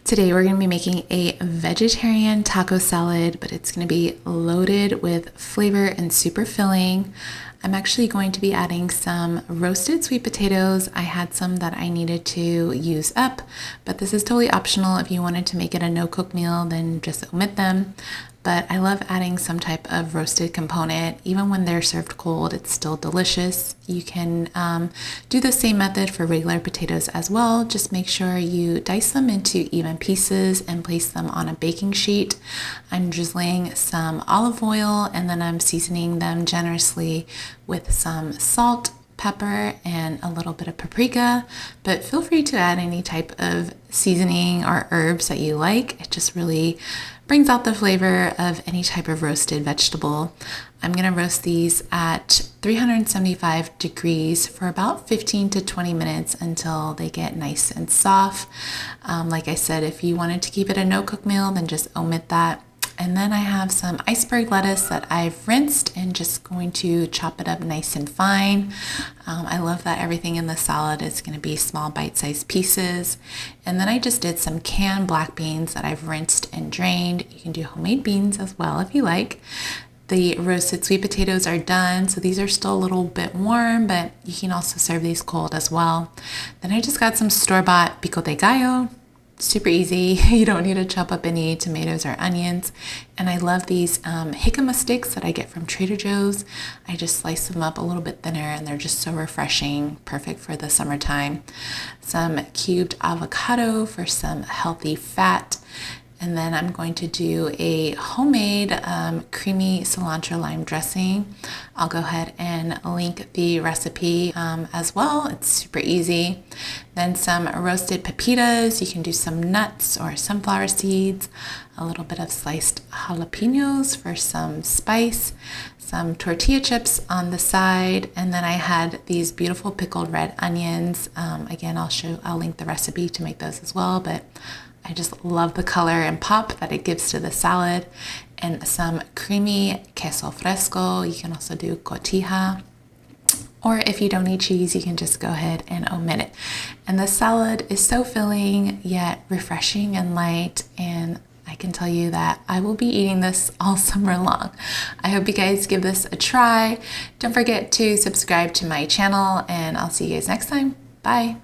Today we're going to be making a vegetarian taco salad, but it's going to be loaded with flavor and super filling. I'm actually going to be adding some roasted sweet potatoes. I had some that I needed to use up, but this is totally optional. If you wanted to make it a no-cook meal, then just omit them. But I love adding some type of roasted component. Even when they're served cold, it's still delicious. You can do the same method for regular potatoes as well. Just make sure you dice them into even pieces and place them on a baking sheet. I'm drizzling some olive oil and then I'm seasoning them generously with some salt, pepper, and a little bit of paprika, but feel free to add any type of seasoning or herbs that you like. It just really brings out the flavor of any type of roasted vegetable. I'm gonna roast these at 375 degrees for about 15 to 20 minutes until they get nice and soft. Like I said, if you wanted to keep it a no-cook meal, then just omit that. And then I have some iceberg lettuce that I've rinsed and just going to chop it up nice and fine. I love that everything in the salad is going to be small bite-sized pieces. And then I just did some canned black beans that I've rinsed and drained. You can do homemade beans as well if you like. The roasted sweet potatoes are done, so these are still a little bit warm, but you can also serve these cold as well. Then I just got some store-bought pico de gallo. Super easy. You don't need to chop up any tomatoes or onions. And I love these jicama sticks that I get from Trader Joe's. I just slice them up a little bit thinner and they're just so refreshing, perfect for the summertime. Some cubed avocado for some healthy fat. And then I'm going to do a homemade creamy cilantro lime dressing. I'll go ahead and link the recipe as well. It's super easy. Then some roasted pepitas. You can do some nuts or sunflower seeds. A little bit of sliced jalapenos for some spice. Some tortilla chips on the side. And then I had these beautiful pickled red onions. Again, I'll link the recipe to make those as well. But I just love the color and pop that it gives to the salad. And some creamy queso fresco. You can also do cotija. Or if you don't eat cheese, you can just go ahead and omit it. And the salad is so filling, yet refreshing and light. And I can tell you that I will be eating this all summer long. I hope you guys give this a try. Don't forget to subscribe to my channel, and I'll see you guys next time. Bye.